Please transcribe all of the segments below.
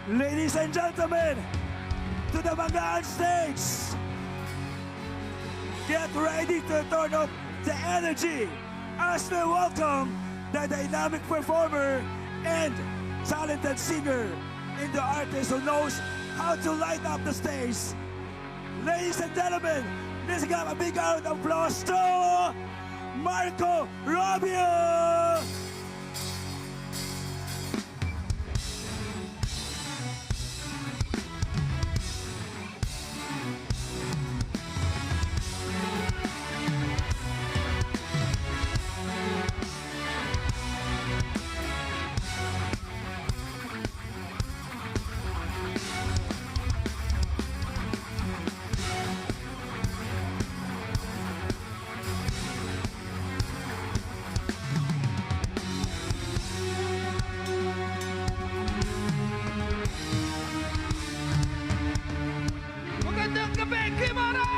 Ladies and gentlemen, to the Mangaan stage. Get ready to turn up the energy as we welcome the dynamic performer and talented singer and the artist who knows how to light up the stage. Ladies and gentlemen, let's give a big round of applause to Marco Robio! Magandang gabi, Kimara!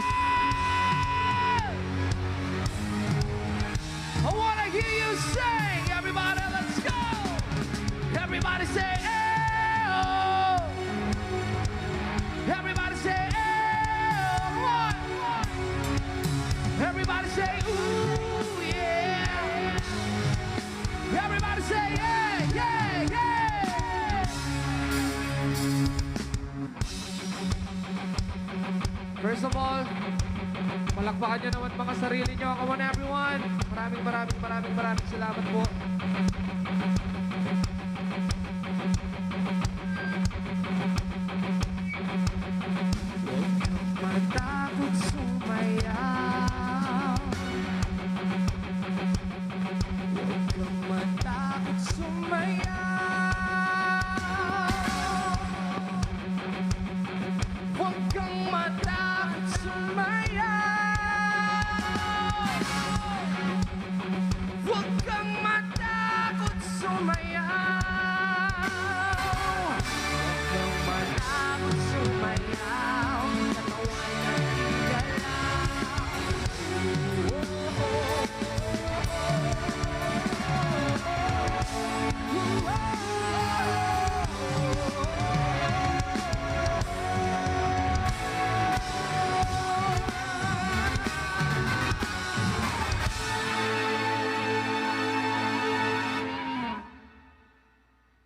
I wanna hear you sing! Everybody, let's go! Everybody say, oh! Everybody say, oh! Everybody say, ooh, yeah! Everybody say, yeah, yeah, yeah! First of all, palakpakan nyo naman mga sarili nyo. Come on everyone! Maraming salamat po. Matakot sumayaw. Huwag kang matakot sumayaw. Huwag kang matakot sumayaw. Huwag kang matakot sumayaw. Huwag kang matakot sumayaw. Katawan ay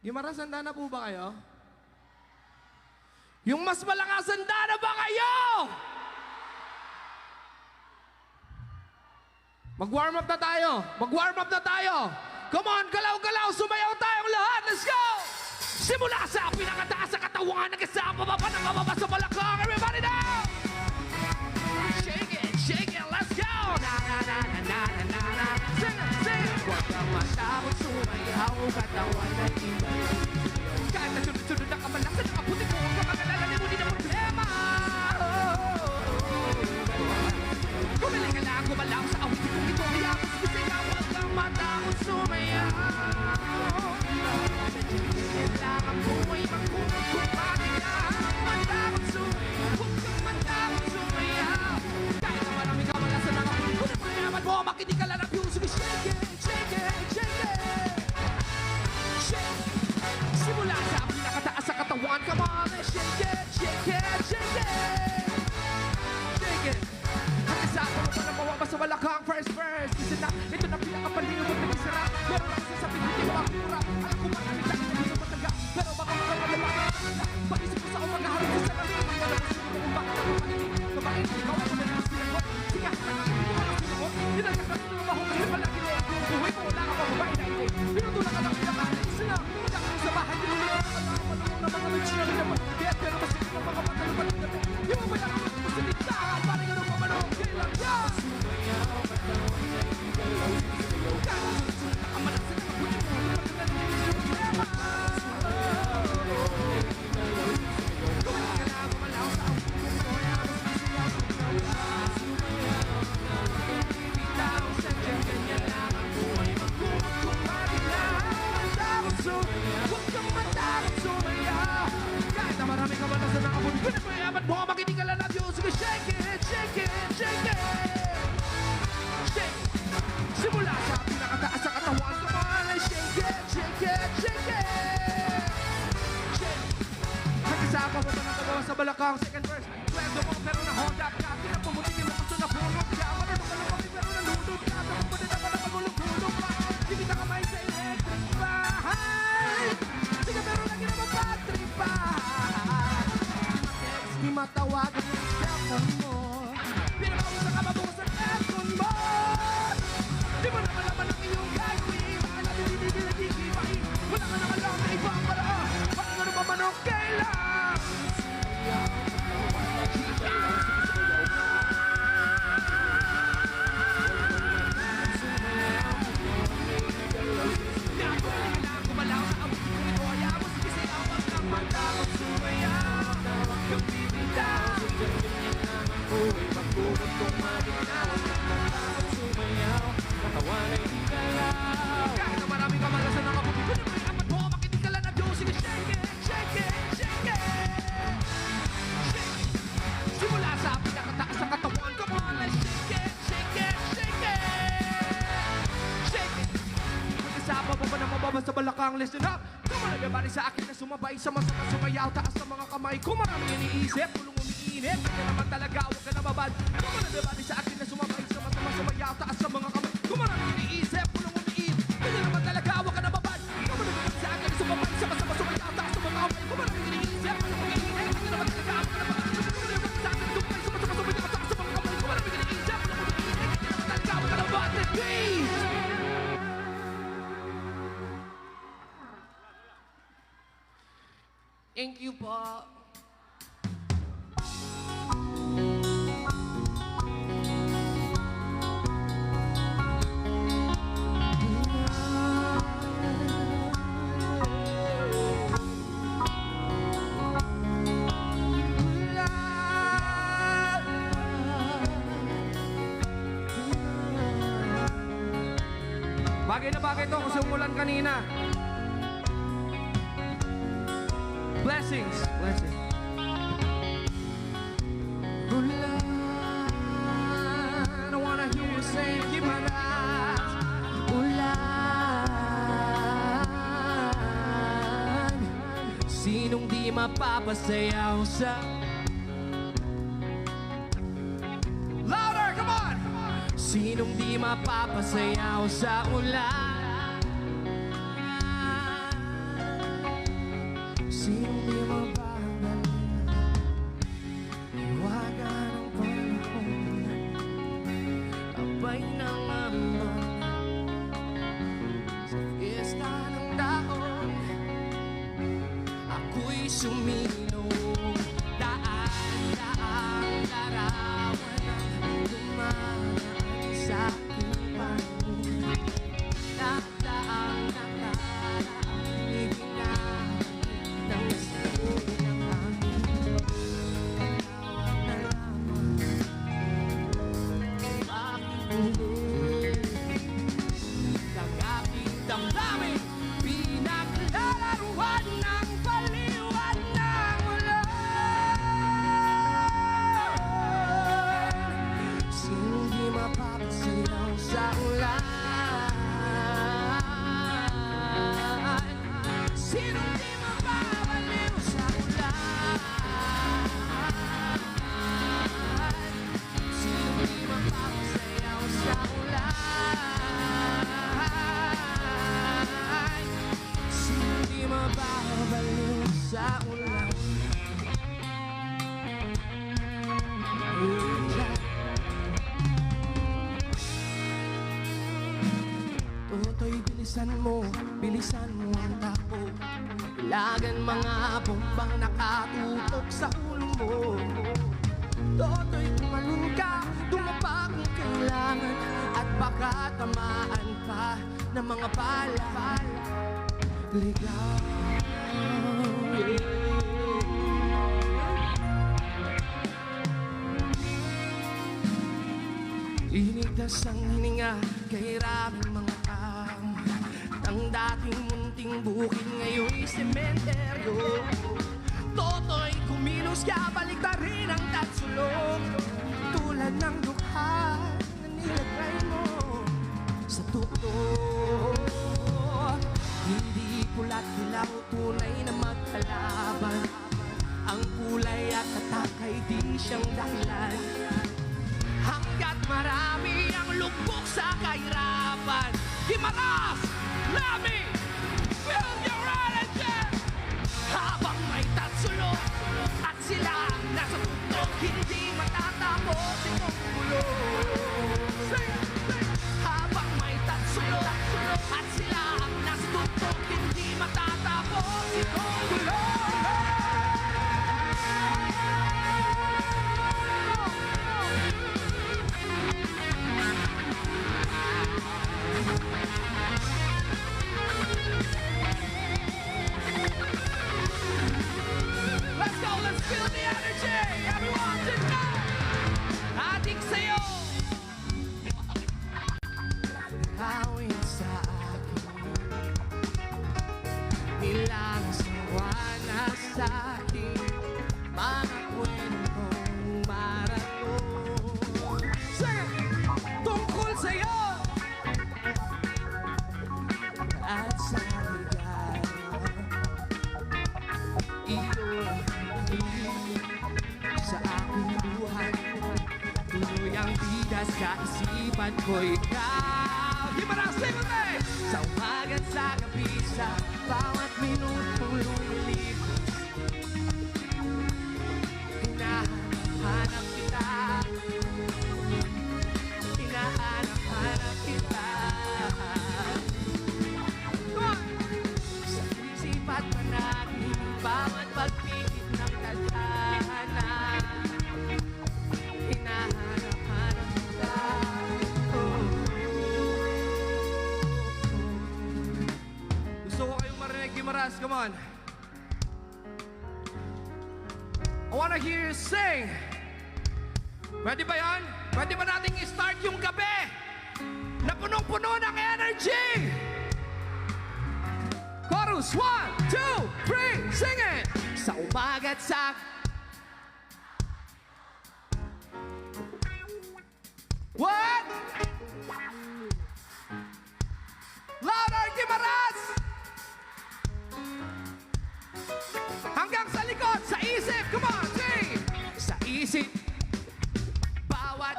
Gimara, sanda na po ba kayo? Yung mas malakas, sanda na ba kayo? Mag-warm up na tayo. Mag-warm up na tayo. Come on, galaw-galaw. Sumayaw tayong lahat. Let's go! Simula sa pinakataas sa katawan. Nagkasama pababa ng mababa sa balakang. Everybody now! Shake it, let's go! Na na na na na na na na. Sing it, sing it! Huwag kang matakot sumayaw. Katawan ay iba. Kahit na sunod-sunod na kamalasan ng kaputi ko. Huwag kang mag-alala, di mo din ang problema. Gumiling ka lang, gumalaw sa awit kong ito. Kaya mas bisigaw, huwag kang matakot sumayaw. Kailangan mo ay magpunod kung bakit ka matakot sumayaw. Huwag kang matakot sumayaw. Kahit na maraming kamalasan ng kaputi ko. Mayaman mo, makinig ka lang ang music. Shake it, shake it, shake it. Shake it. Simula sa pinakataas sa katawan. Come on, let's shake it, shake it, shake it. Shake it. Nagkasama mo pa na mawaba sa balakang. First verse. Listen na, ito na pinakapalingod na isara. Meron ako sasabihin, hindi ko makura. Alam ko man, hindi tayo hindi ko mataga. Pero baka makakalaman. Pag-isip ko sa umaga, harap sa sarili. Alam mo siguro kung bakit ako makinig. Kumain, ikaw ay madalas sinagot. Sige, nakakasino ko lang sinagot. Hindi na nakakasino mo ako kasi palagi na yung buhay ko. Wala ka pa babae na hindi. Pinutunan ka lang pinakain. Isa na, wala ka sa bahay. Hindi mo na nakakalaman na mga nag-share na naman. Pero mas hindi na mga matalupad na natin. Yung mga lang ako sa tindahan. Parang ganun pa man ako. Kailan yan? Ang malasin na mabuti mo. Kumain ka na, gumalaw sa awit ko. Kaya mas bisigaw. Bitaw sa dyan, ganyan lang ang buhay. Magkumag kung bakit lang matakot sumayaw. Huwag kang matakot sumayaw. Kahit na maraming kamalasan ng kabuti. Pinapayaman mo, makinig ka lang natin. Mag-isa pa mo na nagawa sa balakang second verse. Sweldo mo pero na-hold up ka. Pinapumuti mo gusto na puno ka. Marunong ka lumaki pero nalulog ka. Tapos mo din ako na magulog-gulog pa. Hindi ka kamay sa electric bahay. Sige pero lagi na mag-battery pa. Di matawag ang cellphone mo. Pinapausa ka mabukas ang aircon mo. Di mo naman naman ang iyong gagawin. Baka natin hindi nagkikipain. Wala ka naman lang na ibang paraan. Bakit ano pa man ang kailang? Gumalaw sa abot ko nito. Ayaw mo sige siya magkakapagdakot sumayaw. Yung bibitaw. Kahit na maraming kamalasan ng kaputi ko naman apat mo, makinig ka lang na Diyos. Sige, shake it, shake it, shake it. Shake it. Simula sa pinakataas ng katawan. Come on, let's shake it, shake it, shake it. Shake it. Mag-isapa pa ba na mababa sa balakang? Listen up. Come on, everybody sa akin na sumabay. Sama-sama sumayaw, taas ng mga kamay. Kung maraming iniisip, pulong umiinit. Kaya naman talaga, huwag ka na babad. Come on, everybody sa akin na sumabay. Sama-sama sumayaw, taas ng mga kamay. Kung maraming iniisip, pulong umiinit. Kaya naman talaga, huwag ka na babad. Come on, everybody sa akin na sumabay. Sama-sama sumayaw, taas ng mga kamay. Kung maraming iniisip, pulong umiinit. Kaya naman talaga, huwag ka na babad. Come on, everybody sa akin na sumabay. Sama-sama sumayaw, taas ng mga kamay. Kung maraming iniisip, pulong umiinit. Kaya naman talaga, huwag ka na babad. Peace! Thank you po. Bagay na bagay to kasi umulan kanina. Blessings. Blessings. Ulan, I wanna hear you say, Himaras. Ulan, sinong di mapapasayaw sa... Louder, come on! Sinong di mapapasayaw sa ulan? Sinong di mababalik? Iwagan ang panahon. Abay ng amon. Sa fiesta ng dahon, ako'y suminom. Daan-daang larawan ang dumaan sa aking panahon. Daan-daang nakaraan, ibinahagi ng simoy ng hangin. Tawag na lamang, bakit huli? Ng aking damdamin, pinaglalaruan ng paliwan ng ulan. Sinong di mapapasayaw sa ulan? Sinong di mapapaliw sa ulan? Sinong di mapapasayaw sa ulan? Sinong di mapapaliw sa ulan? Toto'y bilisan mo ang takbo. Ilagan mga bombang nakatutok sa ulo mo. Toto'y tumalun ka, dumapa kung kailangan. At baka tamaan pa ng mga bala. Ligaw, Inigdas ang hininga kay maraming mga tao. Ang dating munting bukid ngayon'y sementeryo. Toto'y kumilos ka, baliktarin ang tatsulog. Tulad ng dukha na nilagay mo sa tuktok. Hindi pula't dilaw, tunay na magkalaban. siyang dahilan. Hanggat marami ang lubog sa kahirapan, Gimaras, let me feel your energy. Habang may tatsulo at sila ang nasa tuktok, hindi matatapos itong gulo. Habang may tatsulo at sila ang nasa tuktok, hindi matatapos itong gulo. Let's go, let's feel the energy. Everyone tonight. Adik sa'yo. Kawin sa akin. Nilasawa na sa akin. Mga kwentong maraton. Sige! Tungkol sa'yo. At sa ligaya. Sa aking buhay, tuloy ang bida sa isipan ko ikaw. Gimaras, sing with me! Sa umaga at sa gabi, sa bawat minutong lumilipas, hinahanap kita. Hinahanap kita. Sa isip at panagin, bawat pagpihit ng tadhana, hinahanap kita. Gusto ko kayong marinig, Gimaras, come on. I wanna hear you sing. Pwede ba yan? Pwede ba nating i-start yung gabi na punong-puno ng energy? Chorus, 1, 2, 3, sing it! Sa umaga at sa... What? Louder, Gimaras! Hanggang sa likod, sa isip, come on, sing! Sa isip, bawat...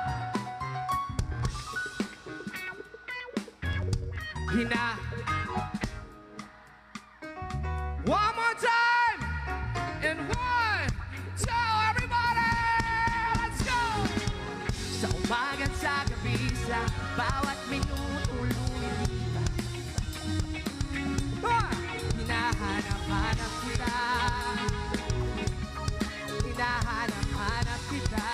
One more time! And 1, 2, everybody! Let's go! Sa umaga at sa gabi, sa bawat minuto lumilipas, hinahanap-hanap kita. Hinahanap-hanap kita.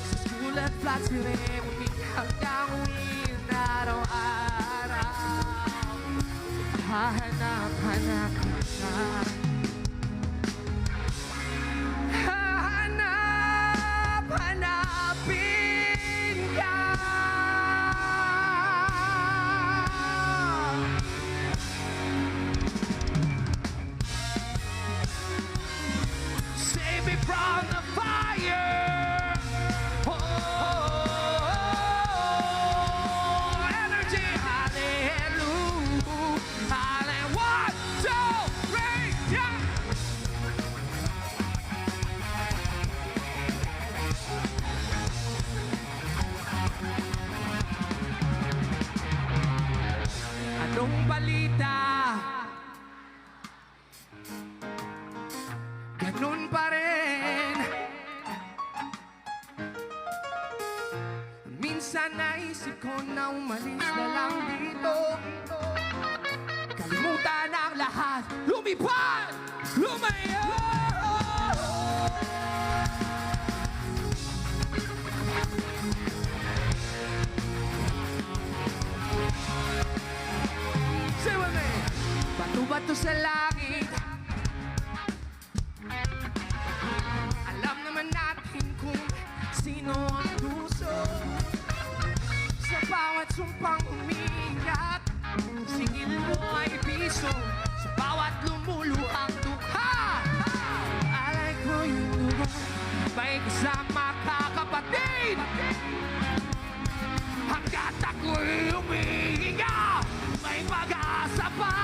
Sa school at flat ceremony, hanggang uwiin araw-araw, hahanap-hanap kita. Hahanap-hanapin ka. Save me from the fire. Energy, hallelujah. Hallelujah. 1, 2, 3, yeah. Anong balita? Ganun pa rin. Minsan naisip ko na umalis na lang dito. Kalimutan ang lahat. Lumipad! Lumayo! Say with me! Bato-bato sa langit. Alam naman natin kung sino ang puso. Sa bawat sumpang humihingat, singil mo ay piso. Sa bawat lumuluhang dukha, alay ko yung dugo. May kasama ka, kapatid. Hanggat ako'y humihinga, may pag-asa pa.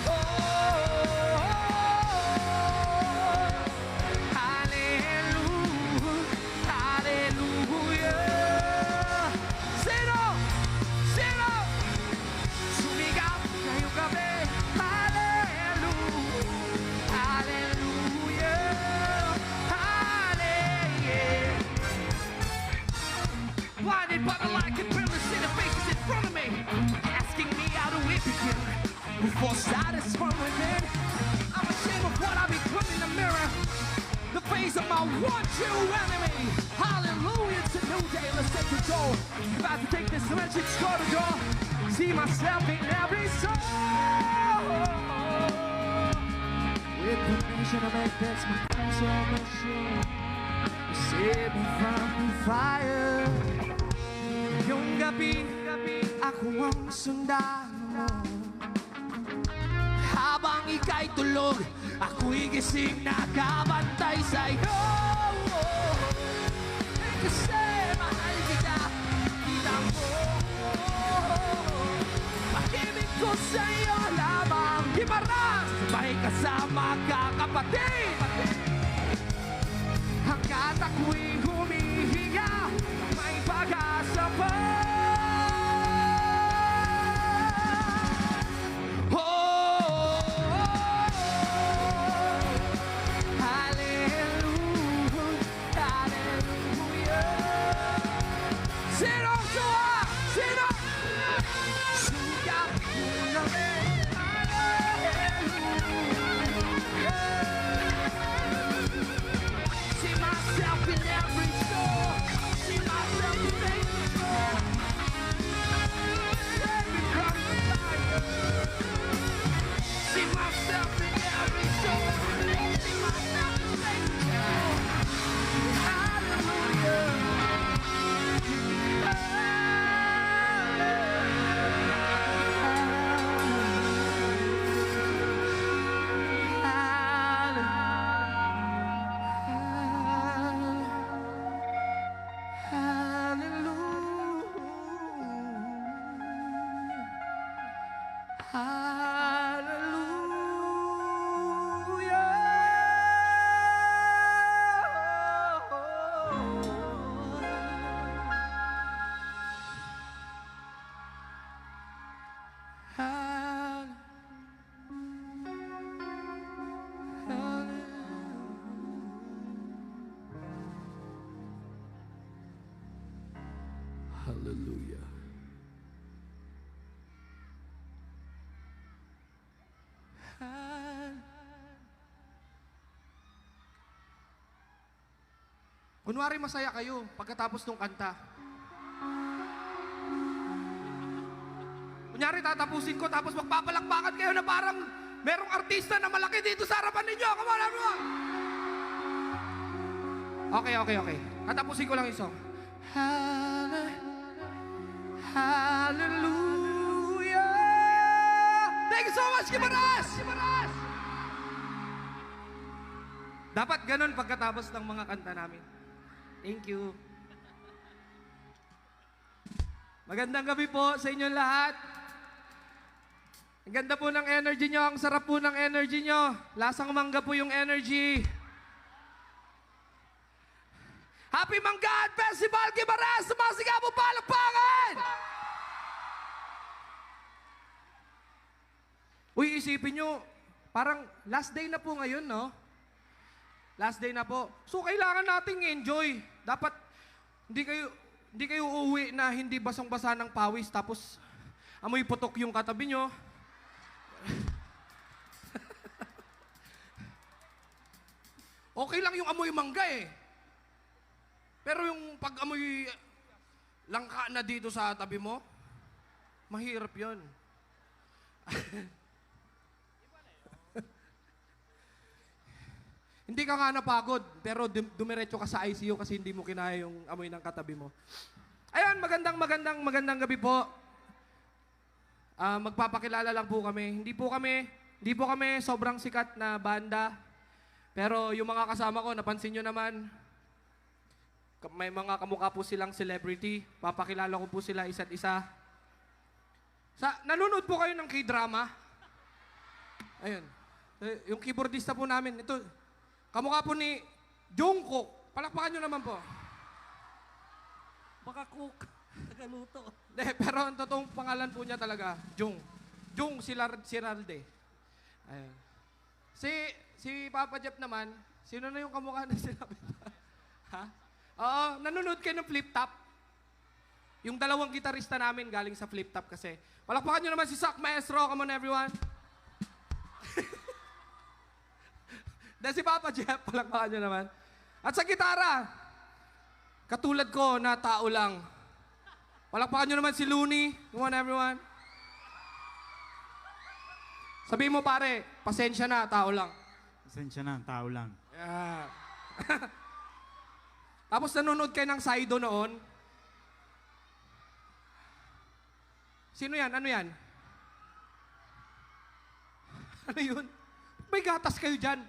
Oh, oh, oh. Before status from within, I'm ashamed of what I become in the mirror. The face of my one true enemy. Hallelujah, it's a new day, let's take control. About to take this dimension, start to draw. See myself in every soul. With permission to make this my transformation. Save me from the fire. Yung gabi, ako ang sundan mo. Habang ika'y tulog, ako'y gising nakabantay sa'yo. Kasi mahal kita, kita mo. Pag-ibig ko sa'yo lamang imaras, may kasama ka kapatid. Hanggat ako'y humihinga, may pag-asa pa. Hallelujah. Kunwari masaya kayo pagkatapos ng kanta. Kunyari tatapusin ko tapos magpapalakpakan kayo na parang merong artista na malaki dito sa harapan ninyo. Come on, everyone! Okay. Tatapusin ko lang yung song. Hallelujah! Thank you so much, Kibaras! Dapat ganun pagkatapos ng mga kanta namin. Thank you. Magandang gabi po sa inyong lahat. Ang ganda po ng energy nyo. Ang sarap po ng energy nyo. Lasang mangga po yung energy. Happy Manggaan Festival, Kibaras! Sumasigaw po palakpakan! Uy, isipin nyo, parang last day na po ngayon, no? Last day na po. So, kailangan nating enjoy. Dapat, hindi kayo uuwi na hindi basang-basa ng pawis, tapos amoy putok yung katabi nyo. Okay lang yung amoy mangga eh. Pero yung pag-amoy langka na dito sa tabi mo, mahirap yun. Hindi ka nga napagod, pero dumiretso ka sa ICU kasi hindi mo kinaya yung amoy ng katabi mo. Ayun, magandang gabi po. Magpapakilala lang po kami. Hindi po kami sobrang sikat na banda. Pero yung mga kasama ko, napansin nyo naman, may mga kamukha po silang celebrity. Papakilala ko po sila isa't isa. Nanonood po kayo ng K-drama? Ayun. Yung keyboardista po namin, ito, kamukha po ni Jungkook. Palakpakan nyo naman po. Baka cook. Nagaluto. Pero ang totoong pangalan po niya talaga, Jung Siralde. Ayun. Si Papa Jeff naman, sino na yung kamukha na sinabi? Ha? Oo, nanonood kayo ng Flip Top. Yung dalawang gitarista namin galing sa Flip Top kasi. Palakpakan nyo naman si Sak Maestro. Come on, everyone. Dahil si Papa Jeff, palakpakan nyo naman. At sa gitara, katulad ko na tao lang. Palakpakan nyo naman si Looney. Come on, everyone. Sabihin mo, pare, pasensya na, tao lang. Pasensya na, tao lang. Yeah. Tapos nanonood kayo ng Saido noon. Sino yan? Ano yan? Ano yun? May gatas kayo dyan.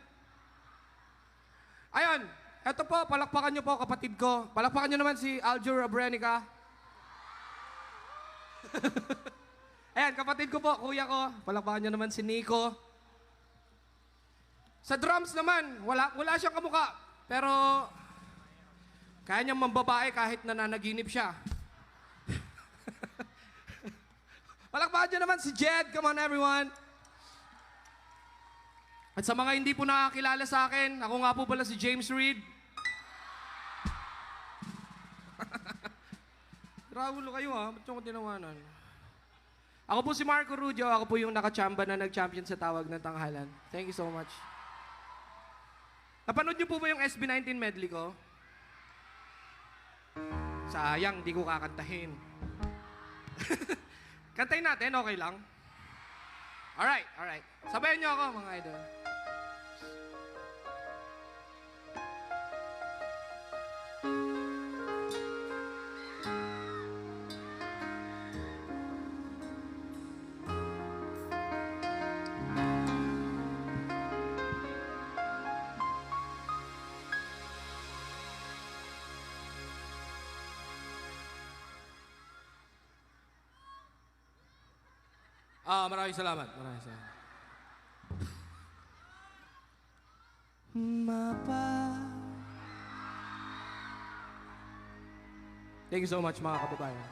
Ayun, eto po, palakpakan nyo po, kapatid ko. Palakpakan nyo naman si Aljur Abrenica. Ayan, kapatid ko po, kuya ko. Palakpakan nyo naman si Nico. Sa drums naman, wala siyang kamukha. Pero, kaya niyang mambabae kahit nananaginip siya. Palakpakan nyo naman si Jed. Come on, everyone. At sa mga hindi po nakakilala sa akin, ako nga po pala si James Reid. Grabulo kayo ha, ba't yung tinawanan? Ako po si Marco Rudio, ako po yung nakachamba na nag-champion sa tawag ng tanghalan. Thank you so much. Napanood niyo po ba yung SB19 medley ko? Sayang, di ko kakantahin. Kantahin natin, okay lang? Alright. Sabayan niyo ako, mga idol. Maraming salamat. Thank you so much, mga kababayan.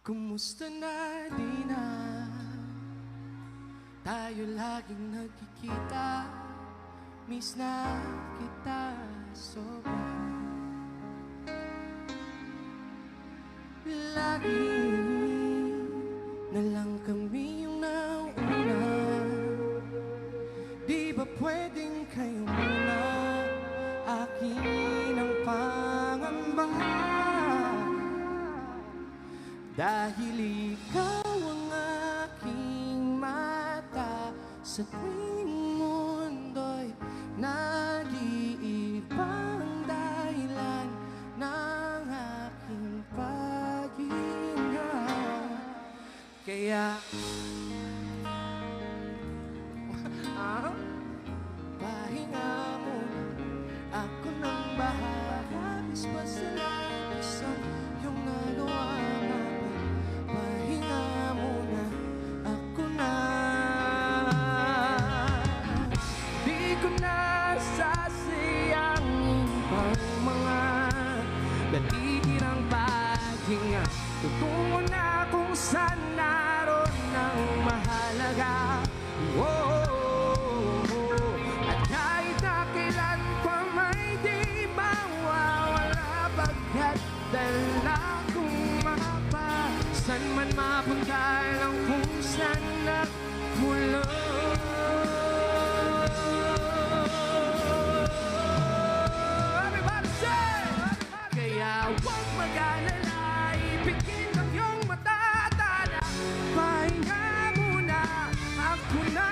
Kumusta na di na tayo laging nagkikita, miss na kita sobra. Lagi na lang kami yung nauna. Di ba pwedeng kayo muna? Akin ang pangamba. Dahil ikaw ang aking mata sa tuwing mundo'y nag-iibang dahilan ng aking paghinga. Kaya pahinga mo, ako nang bahala. Bis pa sa labis ang iyong nagawa. Pahinga muna, ako na. Di ko na sasayangin pang mga natitirang paghinga. Tutungo na kung saan naroon ang mahalaga. At kahit na kailan pa may di mawawala, pagkat dala kong mapa, saan man mapunta lang kung saan nagmula. Everybody say! Kaya huwag mag-alala, ipigil ang iyong matatala. Pahinga muna, ako na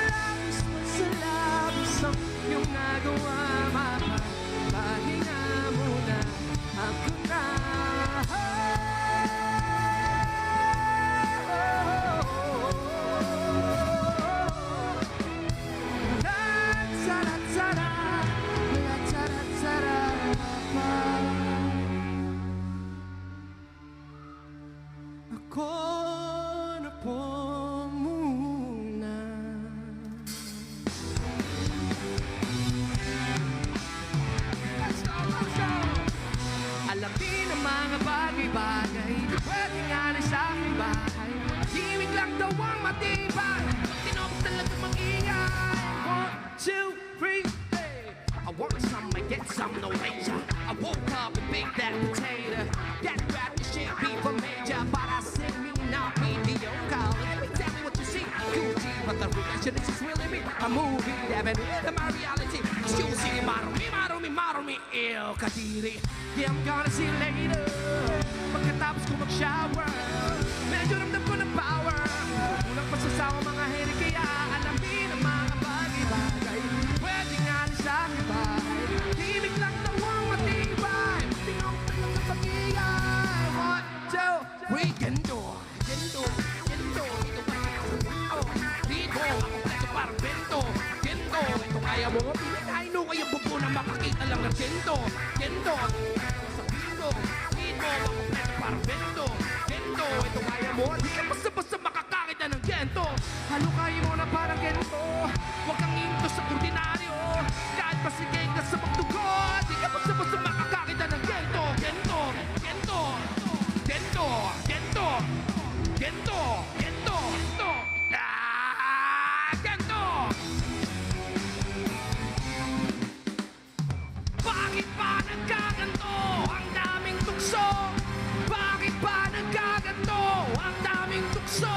labis sa labis ang iyong nagawa, mama. Pahinga muna, ako na. Ako na po muna. Let's go! Alamin ang mga bagay-bagay na pwedeng alis sa aking bahay. Himig lang daw ang matibay, tinok talaga mag-ingay. 1, 2, 3, hey! I want some, I get some, no later. I woke up and baked that potato. That rap shit be for major, but I sing me not mediocre. Let me tell me what you see. Gucci, but the reflection is just really me. A movie, heaven, and my reality. Juicy, marumi, ew, kadiri. Yeah, I'm gonna see you later. Pagkatapos ko mag-shower, medyo ramdam ko ng power. Kulang pa sa sawa mga heri, kaya alamin ang mga bagay-bagay. Pwedeng alis sa aking bahay. Himig lang daw ang matibay. Tingnan ko lang sa pag-iay. 1, 2, 3, gendo. Ito parang bento. Ito kaya mo. I know kaya buko na makakita lang ng gendo. Sa bingo. Ito parang bento. Ito kaya mo. Di ka basta-basta makakakita ng gento. Halukay mo na parang gento. Huwag kang into sa ordinaryo. Kahit masigay ka sa magdugo. Di ka basta-basta makakakita ng gento. Gento! Bakit ba nagkaganto? Ang daming tukso. Bakit ba nagkaganto? Ang daming tukso.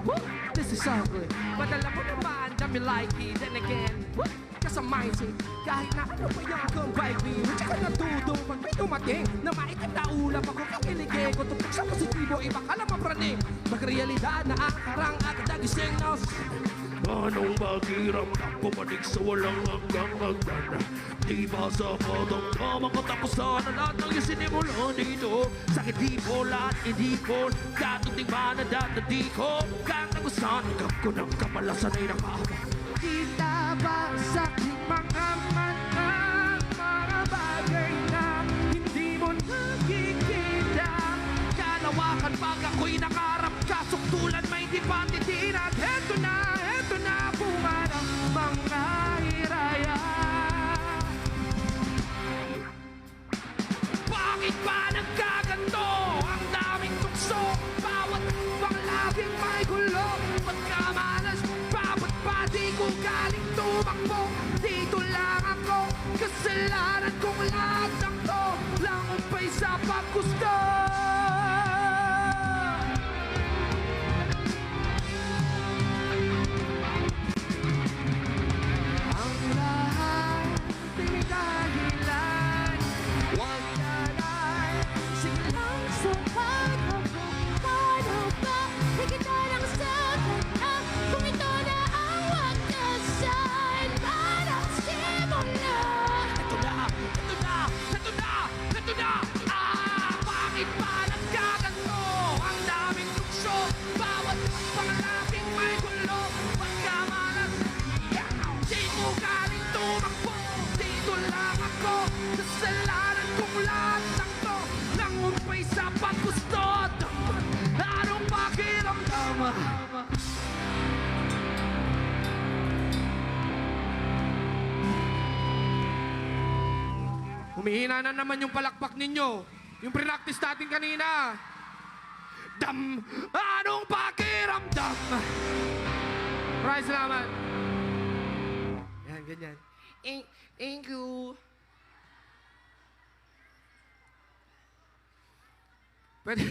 Woo! This is so good. But alam mo naman, dami like it. Then again, kasamahin kahit na ano pa yung kung vibe me. Tsaka natutong pag may tumating na maitim na ulap ako kakiligay ko. Tupok sa positibo, iba ka lang mapraning. Magrealidad na ang karang agad nagising na anong pakiramdam pumanig sa walang hanggang. Di ba sa kadamdaman katapusan na lahat ng isinimula dito. Sakit di po lahat, hindi po datuting ba na datati ko. Kahit nagustuhan, hanggang ko ng kamalasan ay nakahaba. Kita ba sa aking mga mata mga bagay na hindi mo nakikita? Kalawakan pag ako'y nakarap, kasuktulan may di pa titiran. Heto na bunga ng mga hiraya. Bakit ba nagkaganto? Ang daming tukso, bawat panglaging may gulo. Pagkamalas, babat pa di ko galing tumakbo. Dito lang ako, kasalanan kong lahat ng to. Langumpay sa paggusto. Ang lahat, di dahilan. Huwag ka lang, sige lang sa pagkako. Paano ba? Higit na lang sa kanya. Kung ito na ang wakasan, parang simula. Ito na! Bakit ba nagkaganto? Ang daming tukso, bawat pangalaping may gulo. Pagkamalas, di ko galing tumakbo. Dito lang ako, kasalanan kong lahat ng to. Nangumpay sa paggusto. Anong pakiramdam? Humihina na naman yung palakpak ninyo. Yung pre-practice natin kanina. Anong pakiramdam? Maraming salamat. Yan, ganyan. Thank you. Pwede,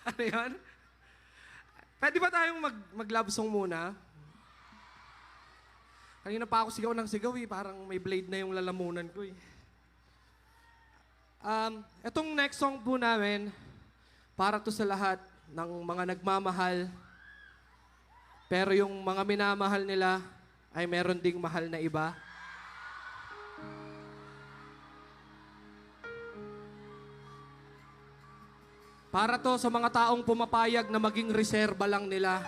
ano yan? Pwede ba tayong mag-love song muna? Kanina pa ako sigaw ng sigaw eh. Parang may blade na yung lalamunan ko eh. Etong next song po namin, para to sa lahat ng mga nagmamahal. Pero yung mga minamahal nila ay meron ding mahal na iba. Para to sa mga taong pumapayag na maging reserba lang nila.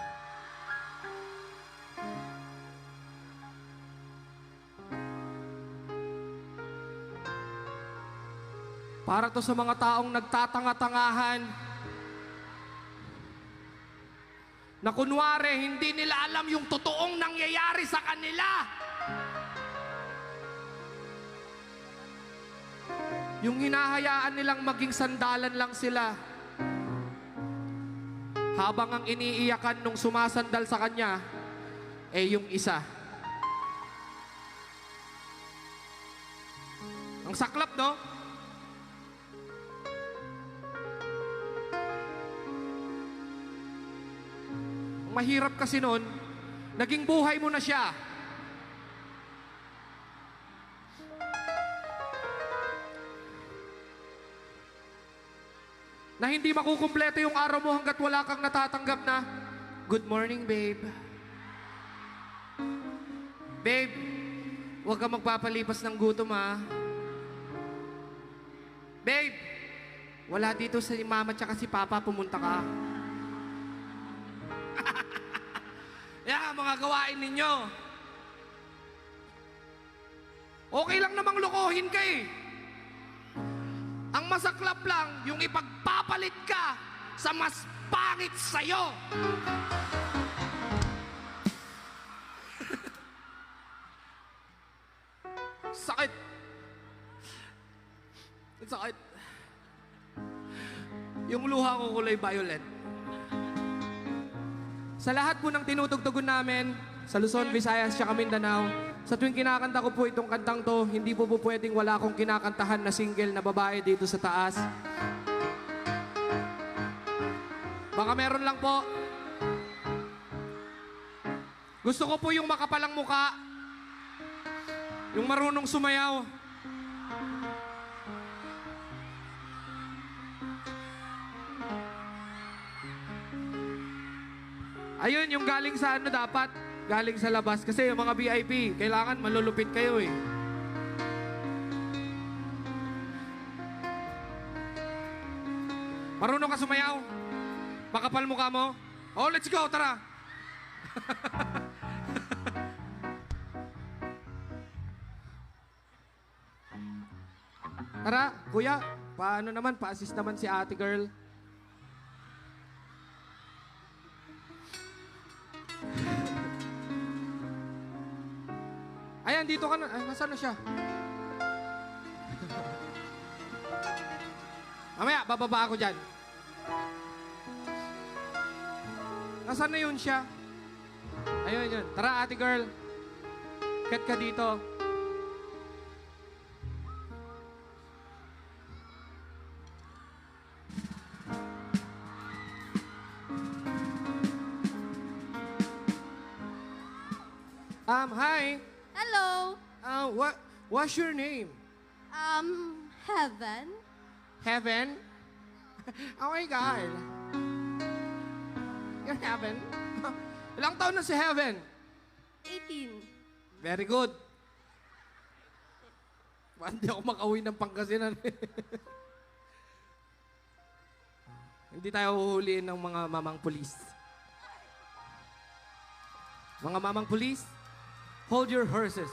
Para to sa mga taong nagtatanga-tangahan na kunwari hindi nila alam yung totoong nangyayari sa kanila. Yung hinahayaan nilang maging sandalan lang sila. Habang ang iniiyakan nung sumasandal sa kanya, yung isa. Ang saklap, no? Ang mahirap kasi nun, naging buhay mo na siya. Na hindi makukumpleto yung araw mo hanggat wala kang natatanggap na, "Good morning, babe. Babe, huwag kang magpapalipas ng gutom, ha. Babe, wala dito si mama tsaka si papa, pumunta ka." Yan, mga gawain ninyo. Okay lang namang lokohin ka eh. Ang masaklap lang, yung ipagpapalit ka sa mas pangit sa'yo. Sakit. Ang sakit. Yung luha ko kulay violet. Sa lahat po ng tinutugtugon namin, sa Luzon, Visayas, at Mindanao, sa tuwing kinakanta ko po itong kantang to, hindi po pwedeng wala akong kinakantahan na single na babae dito sa taas. Baka meron lang po. Gusto ko po yung makapalang muka, yung marunong sumayaw. Ayun, yung galing sa ano dapat? Galing sa labas. Kasi yung mga VIP, kailangan malulupit kayo eh. Marunong ka sumayaw? Makapal mukha mo? Oh, let's go, tara! Tara, kuya, paano naman? Pa-assist naman si ate girl. Ayan, dito ka na. Ay, nasaan na siya? Mamaya, bababa ako dyan. Nasaan na yun siya? Ayun, yun. Tara, ate girl. Kat ka dito. Hi. Hello. What's your name? Heaven. Heaven? Oh my God. You're Heaven? Ilang taon na si Heaven? 18. Very good. Hindi ako makauwi ng Pangasinan. Hindi tayo huhuliin ng mga mamang pulis. Mga mamang pulis, hold your horses.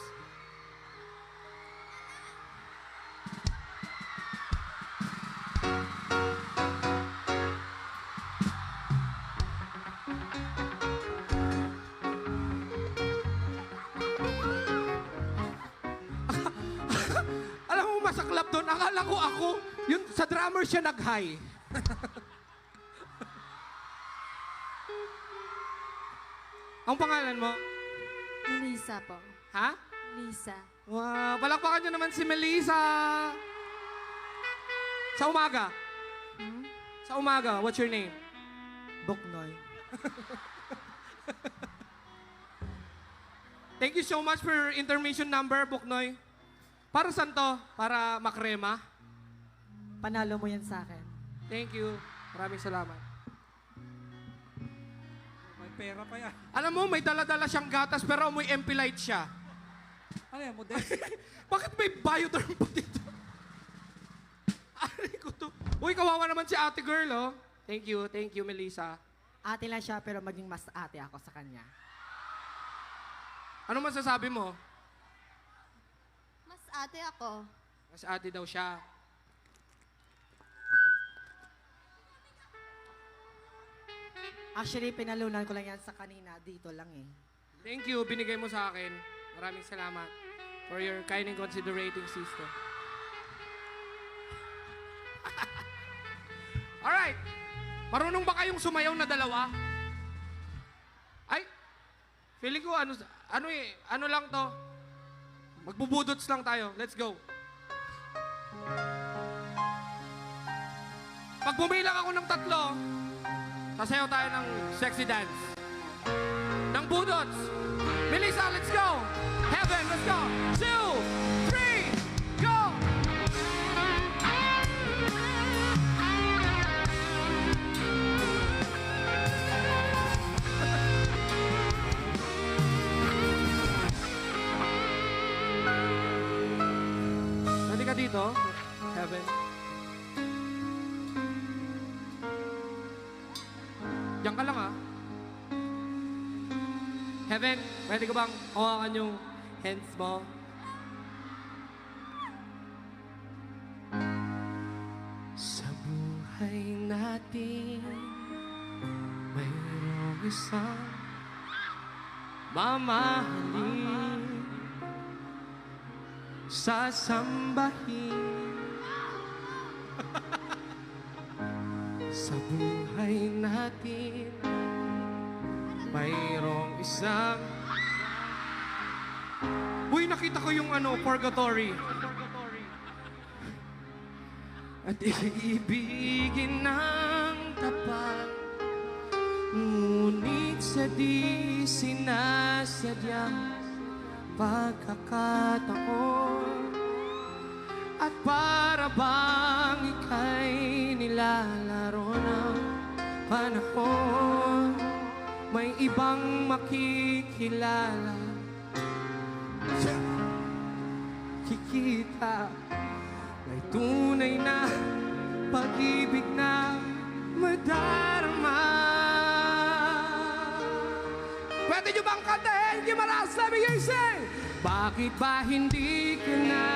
Alam mo, masaklap doon. Akala ko ako, yun, sa drummer siya nag-high. Ang pangalan mo? Lisa po. Ha? Lisa. Wow, palakpakan nyo naman si Melissa. Sa umaga. Sa umaga, what's your name? Boknoy. Thank you so much for your intermission number, Buknoy. Para saan to? Para makrema? Panalo mo yan sa akin. Thank you. Maraming salamat. May pera pa yan. Alam mo, may dala-dala siyang gatas pero amoy MP Light siya. Ano yan, model? Bakit may bioderm pa dito? Aray ko to. Uy, kawawa naman si ate girl, oh. Thank you, Melissa. Ate lang siya pero maging mas ate ako sa kanya. Ano masasabi mo? Mas ate ako. Mas ate daw siya. Actually, pinalunan ko lang yan sa kanina. Dito lang eh. Thank you, binigay mo sa akin. Maraming salamat for your kind and considerating sister. Alright. Marunong ba kayong sumayaw na dalawa? Ay, feeling ko ano lang to. Magbubudots lang tayo. Let's go. Pag bumilang ako ng 3, sasayaw tayo ng sexy dance. ng budots. Melissa, let's go. Heaven, let's go. 2, 3, go. Nandi ka dito, Heaven. Diyan ka lang, ah. Heaven, pwede ko bang hawakan yung hands mo? Sa buhay natin, mayroong isang mamahalin, sasambahin. Sa buhay natin, mayroong isang... Uy, nakita ko yung purgatory. At iibigin ng tapat, ngunit sa di sinasadyang pagkakataon. At para bang ika'y nilalaro ng panahon, may ibang makikilala, kikita, may tunay na pag-ibig na madarama. Pwede nyo bang kantahin? Gimaras na bigay sing! Bakit ba hindi ka na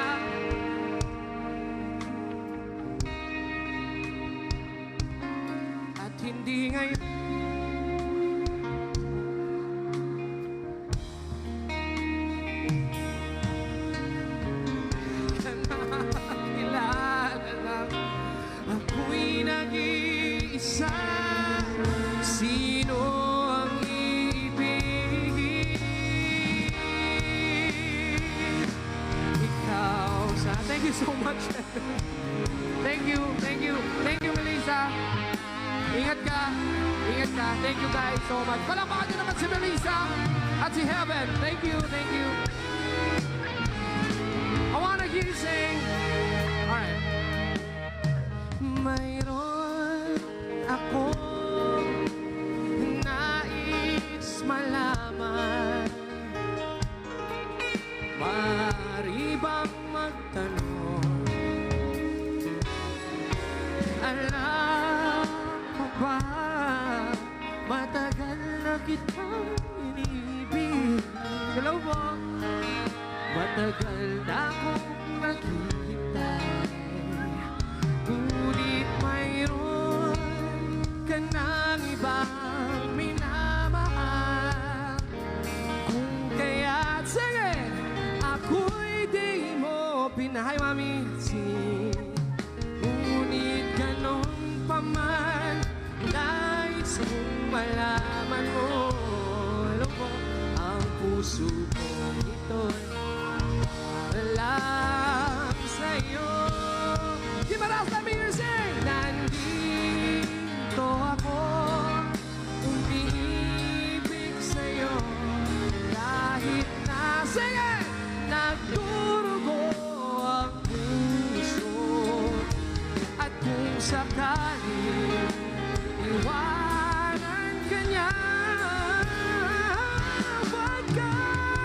at hindi ngayon? Ako'y nag-iisa. Sino ang iibigin? Ikaw sa... Thank you so much. Thank you, thank you. Thank you, Melissa. Ingat ka. Ingat ka. Thank you guys so much. Palakpakan nyo naman si Melissa at si Heaven. Thank you, thank you. I wanna hear you sing. Alright. Mayroon akong nais malaman. Maaari bang magtanong? Alam mo ba, matagal na kitang inibig. Hello po. Matagal na akong naghihintay, ngunit mayroon ka ng ibang minamahal. Kung kaya't sige, ako'y di mo pinahay, mami. Ngunit ganon pa man, nais kong malaman mo. Alam mo, ang puso kong ito'y para lang sa'yo. Gimaras na music! Nandito ako, umiibig sa'yo. Kahit na, sige, nagdurugo ang puso. At kung sakali, iwanan ka niya, wag kang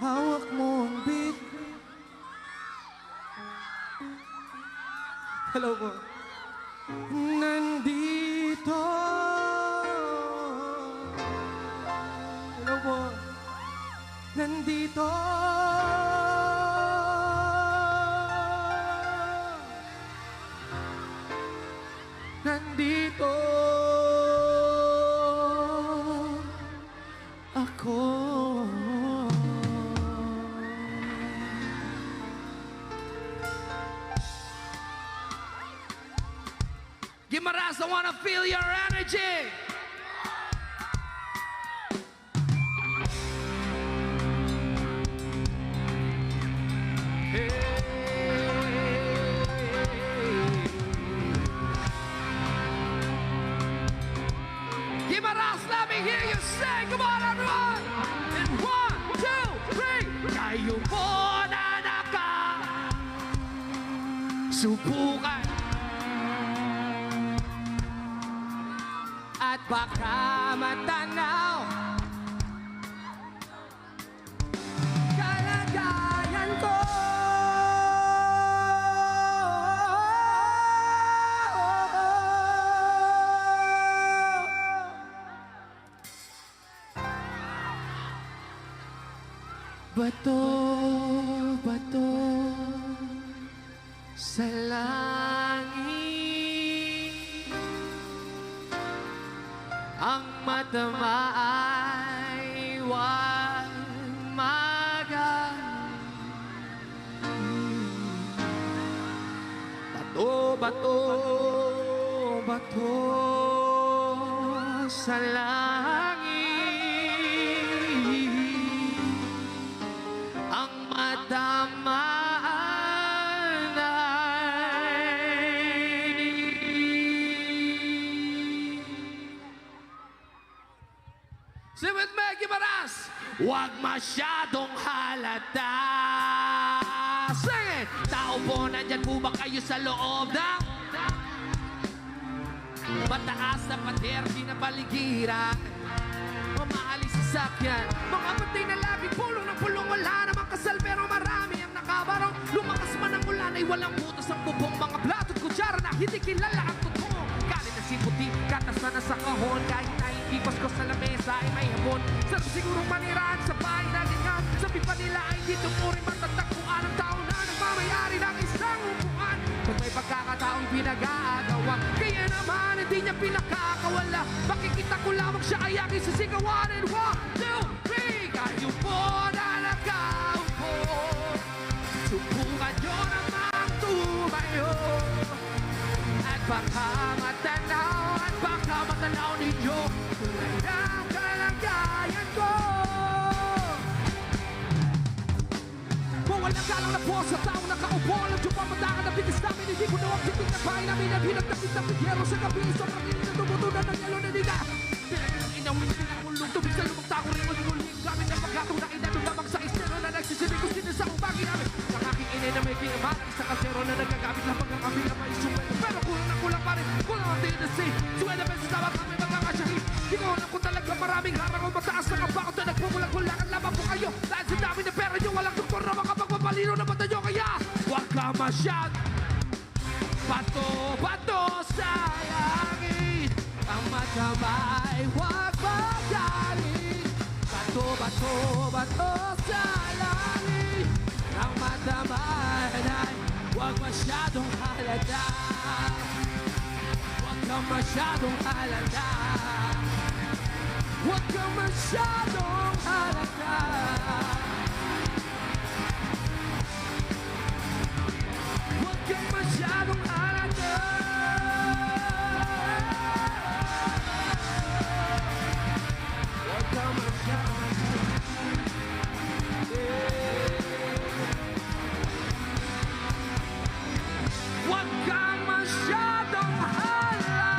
Hawak mo ang beat. Hello po. Nandito. Hello po. Nandito. Nandito. Ako. Gimaras, I wanna feel your energy. Gimaras, let me hear you sing. Come on, everyone. In 1, 2, 3. Kayo po na subukan. At baka matanaw kalagayan ko. Bato, bato sa langit, ang matama ay huwag bato, bato, bato sa langit, ang matamaan ay Sing with me, Gimaras! Huwag masyadong halata. Sing it! Tao po, nandyan po ba kayo sa loob ng mataas na pader, di na paligiran? Mamaalis sa sakyan, mga patay na laging pulong ng pulong. Wala namang kasal pero marami ang nakabarong. Lumakas man ang ulan ay walang butas ang bubong. Mga plato at kutsara na hindi kilala ang totoo. Galing na si puti, katas na nasa kahon. Kahit na hindi Pasko sa lamesa ay may hapon. Sarap sigurong maniraan sa bahay na ganyan. Sabi pa nila ay dito mo rin matatagpuan ang tao na nagmamayari ng isang upuan. Pag may pagkakataong pinag-aagawa, kaya naman hindi niya pinakakawala. Makikita ko lamang siya ay aking sisigawan. And 1, 2, 3, kayo po na nakaupo. Subukan nyo namang tumayo. At baka matanaw ninyo tulad ng kalagayan ko. Kung walang galang na po sa taong nakaupo, alam nyo pa matakan na bitis namin. Hindi ko na ang titig na bahay namin. Ang hinagdapit na pigyero sa gabi. Sobrang init na tumutunan ng yelo na diga. Pinang pinakulong tubig sa lumang tako rin uling-uling. Gamit ang pagkatong na inanong lamang sa estero na nagsisibig ko sinin sa umbagi namin. Ang aking inay na may kinaman sa kasero na nagagamit lamang ang aming na may sumwelo. Pero kulang pa rin, kulang ang tinasi. Suwela beses dapat kami magkakasyahin. Di ko alam kung talaga maraming harang o mataas na kabakot na nagpumulang-kulangan lamang po kayo. Dahil sa dami na pera nyo, walang doktor na makapagpapalino na mata nyo. Kaya huwag ka masyad bato-bato sa langit. Ang matabay, huwag magaling. Bato-bato sa langit. Ang matabay ay huwag masyadong halata. Huwag kang masyadong halata. Huwag kang masyadong halata. Huwag kang masyadong halata. Huwag kang masyadong huwag kang masyadong halata.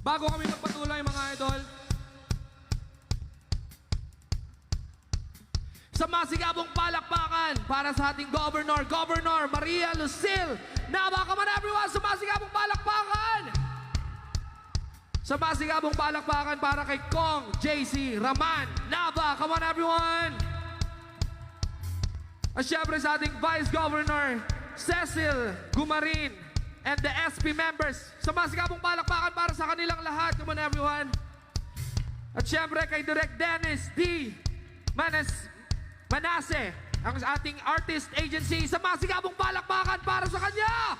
Bago kami magpatuloy mga idol, sa masigabong palakpakan para sa ating Governor, Governor Maria Lucille Nava. Come on everyone, sa masigabong palakpakan! Sa masigabong palakpakan para kay Kong JC Raman Nava. Come on everyone! At syempre sa ating Vice Governor Cecil Gumarin and the SP members. Sa masigabong palakpakan para sa kanilang lahat. Come on everyone! At syempre kay Direk Dennis D. Manase, ang ating artist agency, sa masigabong palakpakan para sa kanya.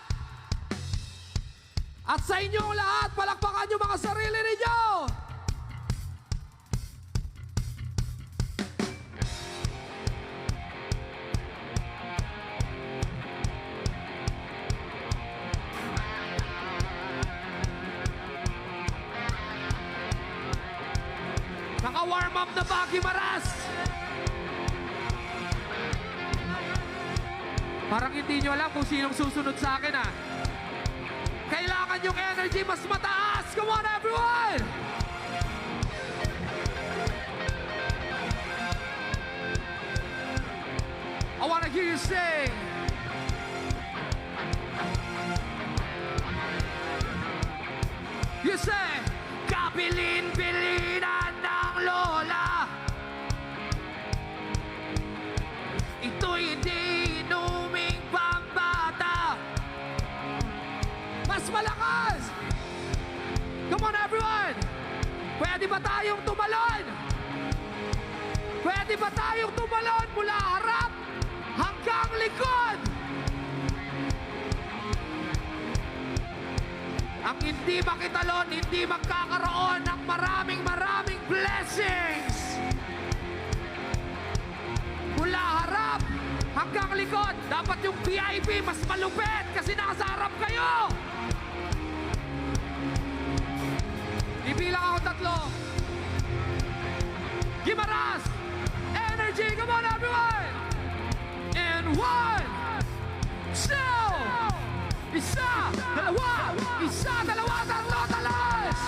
At sa inyong lahat, palakpakan yung mga sarili ninyo. Naka-warm up na ba, Gimaras? Parang hindi nyo alam kung sinong susunod sa akin, ah. Kailangan yung energy mas mataas. Come on, everyone! I wanna hear you sing. You say, kabilin-bilinan ng lola. Ito'y hindi inuming pambata. Mas malakas! Come on everyone! Pwede ba tayong tumalon? Pwede ba tayong tumalon mula harap hanggang likod? Ang hindi makitalon, hindi magkakaroon ng maraming blessings. Mula harap hanggang likod, dapat yung VIP mas malupit kasi nasa harap kayo. Ibilang ako 3. Gimaras! Energy! Come on everyone! And 1, 2, isa, dalawa, tatlo, talas!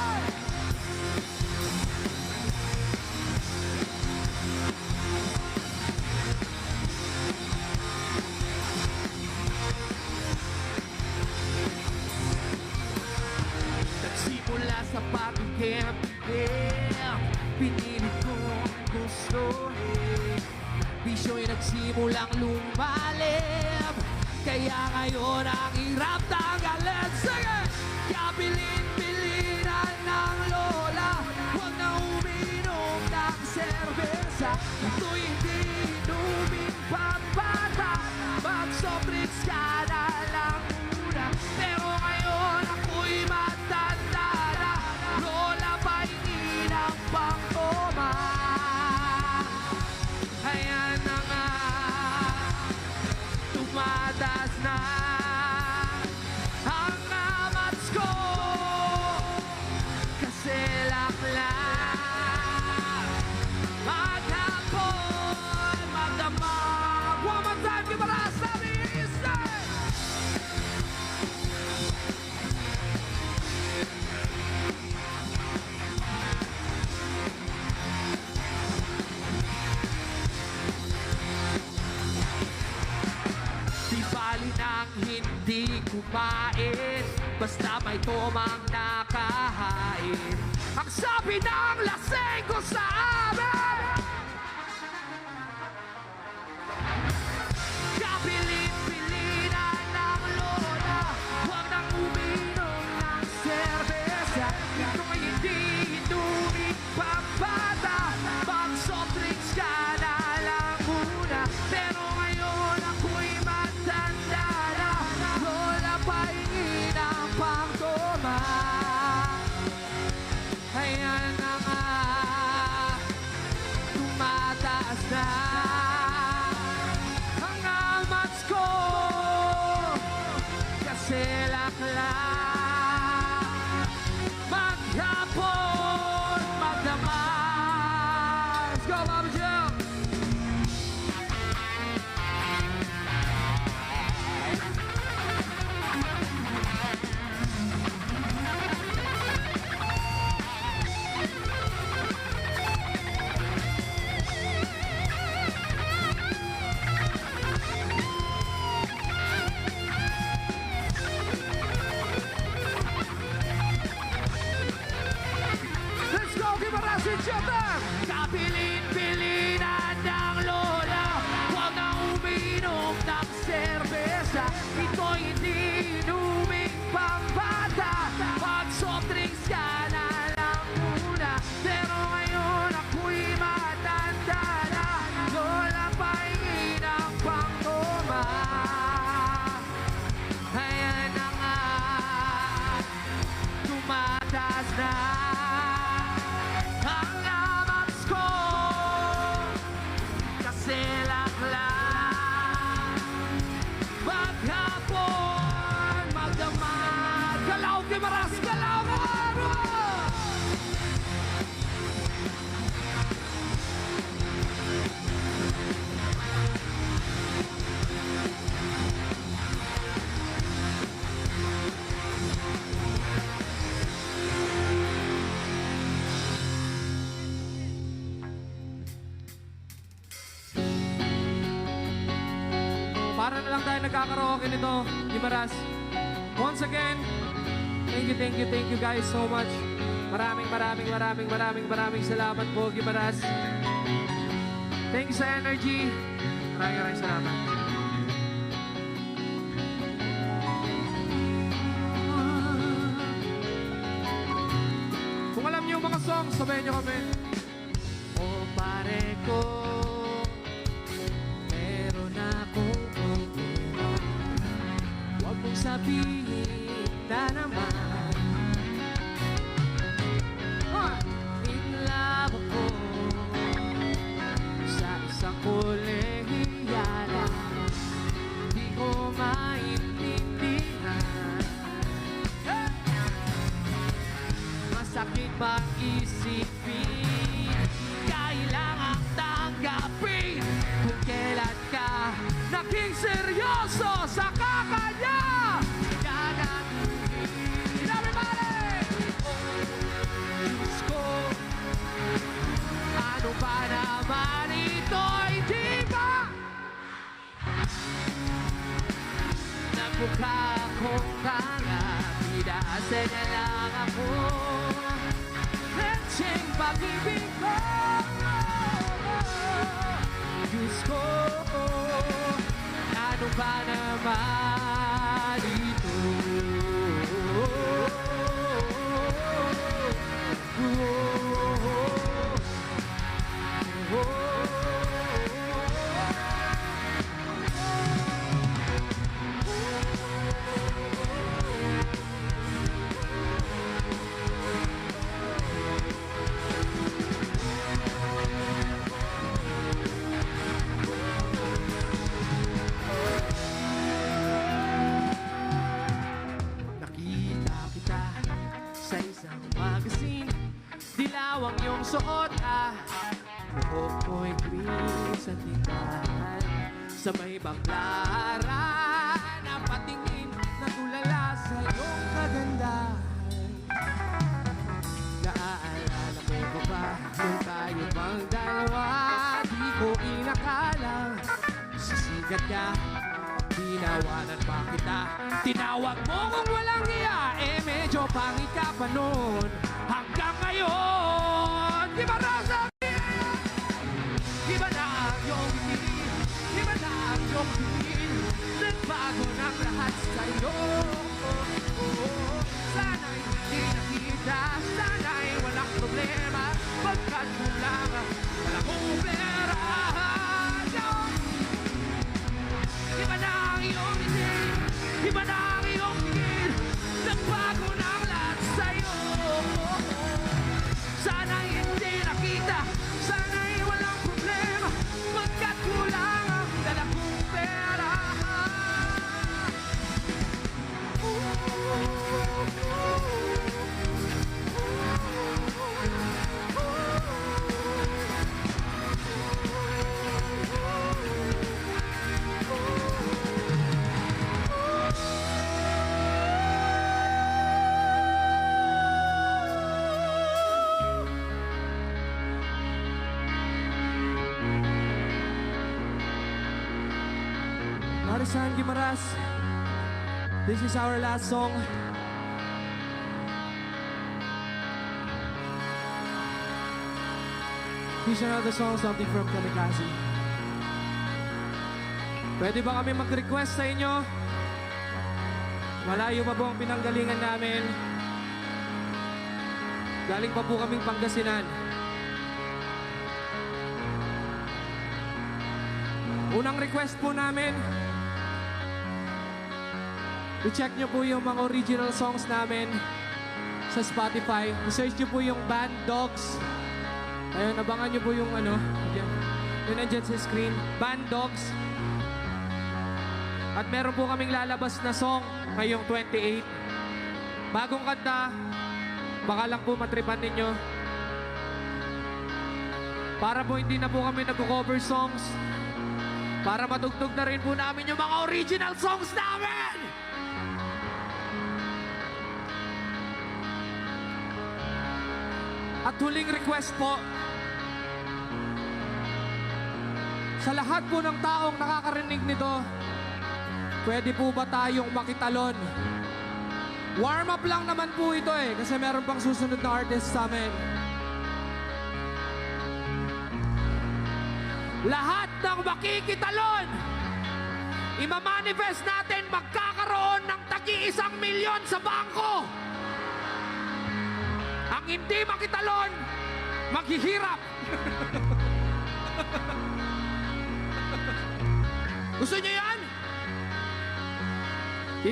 Nagsimula sa pag-camp, pinilit kong gustuhin. Bisyo'y nagsimulang lumalim, kaya ngayon ang hirap tanggalin. Sige! Kabilin-bilinan ng lola, huwag na uminom ng serbesa. Ito'y hindi inuming pampata, mag-soft drinks ka na lang muna. Pero ngayon ako'y matanda na, lola pahingi ng pangtoma. Ayan na nga, tumatas na ang amats ko, kasi laklang maghapon magdamag. One more time, Gimaras, sabi isa. Di bali nang hindi kumain, basta may tomang nakahain. Ang sabi ng lasing ko sa amin, kabilin-bilinan ng lola, huwag nang uminom ng serbesa. Ito'y hindi inuming pambata, mag-soft drinks ka na lang muna. Pero ngayon ako'y matanda na, lola pahingi ng pangtoma. Ayan na nga, pag-asa. Ito'y hindi inuming pambata. Pag soft drinks ka na lang muna. Pero ngayon ako'y matanda na. Lola pahingin ang pangtoma. Ayan na nga, tumataas na ang lamang ko. Kasi laklang maghapon magdamag. Galaw, Gimaras! Galaw, Galaw! Para na lang tayo nagkakaraoke nito, Gimaras. Once again, thank you guys so much. Maraming salamat po, Gimaras. Thank you sa energy. Maraming salamat. Kung alam niyo yung mga songs, sabayan niyo kami. O pare ko, meron akong problema. Huwag mong sabihin na naman in love ako sa isang kolehiyala. Di ko maintindihan. Masakit bang isipin, kailangang tanggapin kung kailan ka naging seryoso sa kakanya. Gagawin everybody! Oh, Diyos ko, ano ba naman ito'y di ba? Nagmukha akong tanga, pinaasa niya lang ako. Lecheng pag-ibig ko, Diyos ko, ano ba naman ito? Nakita kita sa isang magazine, dilaw ang iyong suot buhok mo'y green sa tindahan. Sa may baklaran, napatingin, natulala sa iyong kagandahan. Naaalala mo ba ba nung tayo bang dalawa? Di ko inakala sisigat ka, tinawanan pa kita. Tinawag mo kung walang iya, medyo pangit ka pa noon. Hanggang ngayon, di ba Rosa? Iba na ang iyong tingin, iba na ang iyong tingin. Nagbago ng lahat sa'yo. Sana'y hindi nakita, sana'y walang problema. Pagkat kulang, wala kong pera. Iba na ang iyong tingin, iba na ang iyong tingin. Nagbago ng lahat sa'yo. Sana'y hindi nakita, sana'y walang problema. Pagkat kulang ang dala kong pera. Marisan Gimaras, this is our last song. Here's another song, something from Kamikaze. Pwede ba kami mag-request sa inyo? Malayo pa po ang pinanggalingan namin. Galing pa po kaming Pangasinan. Unang request po namin, i-check nyo po yung mga original songs namin sa Spotify. I-search nyo po yung Band Dogs. Ayun, abangan nyo po yung ano, yun nandyan sa screen. Band Dogs. At meron po kaming lalabas na song ngayong 28. Bagong kanta, baka lang po matripan ninyo. Para po hindi na po kami nag-cover songs. Para matugtog na rin po namin yung mga original songs namin! At huling request po, sa lahat po ng taong nakakarinig nito, pwede po ba tayong makitalon? Warm up lang naman po ito eh, kasi meron pang susunod na artist sa amin. Lahat ng makikitalon, imamanifest natin magkakaroon ng tagi-1 milyon sa bangko. Ang hindi makitalon, maghihirap. Gusto niyo yan?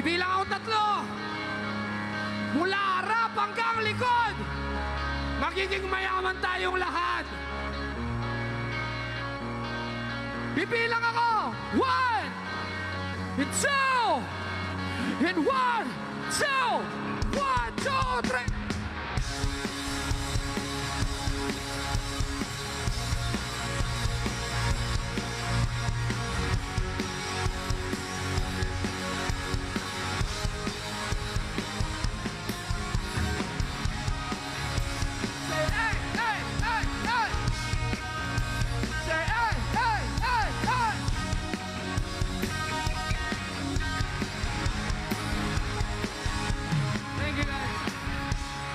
Ibilang ako 3. Mula harap hanggang likod, magiging mayaman tayong lahat. Bibilang ako. 1, and 2, and 1, 2, 1, 2, 3.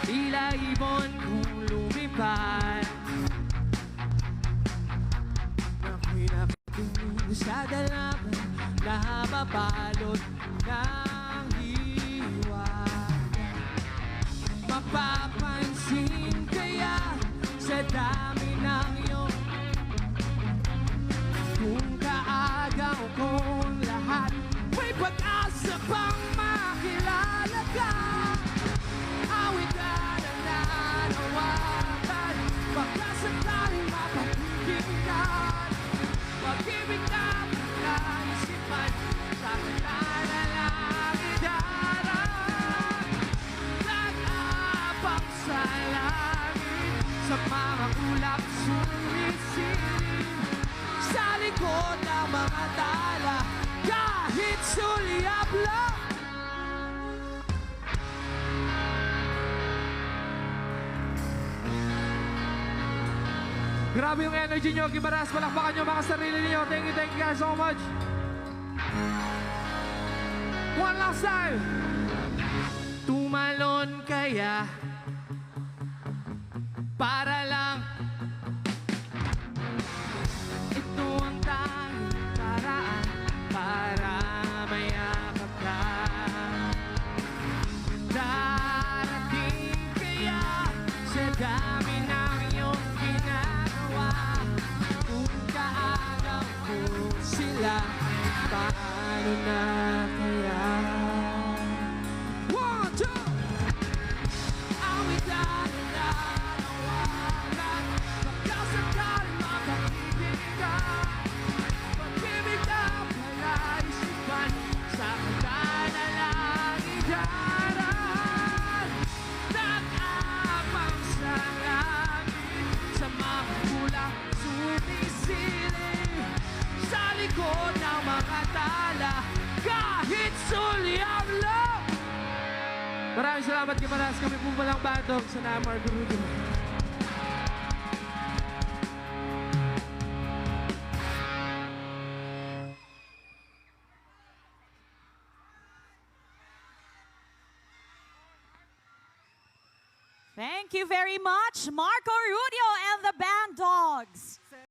Tila ibon kung lumipad, ako'y nakikinig sa dalaman na mabalot ng hiwag. Mapapansin kaya sa dami ng iyong kung kaagaw kong lahat, may pag-asa pang makilala ka. Awit ka na nanawagan, baka sakaling mapakikinggan. Pag-ibig na pagkaisipan, sa katana lang idarang. Nag-aabang sa langit, sa mga ulap sumisilim. Sa likod ng mga tala, kahit sulyap lang. Grabe yung energy nyo, Gimaras. Palakpakan nyo mga sarili niyo. Thank you guys so much. One last time. Tumalon kaya para lang ito ang tanging paraan para mayakap ka. Darating kaya sa dami ng iyong ginagawa, kung kaagaw ko sila, paano na kaya? 1, 2! Awit na nanawagan, baka sakaling makakibig ka. Pag-ibig na palaisipan, sa katana lang idaran. Nag-aabang sa langit, sa mga kulang sumisiling. Sa likod ng mga tala, kahit sulyap lang. Maraming salamat, Gimaras. Kami po palang Bandog sa Namar Gurudo. Thank you very much, Marco Rudio and the Band Dogs.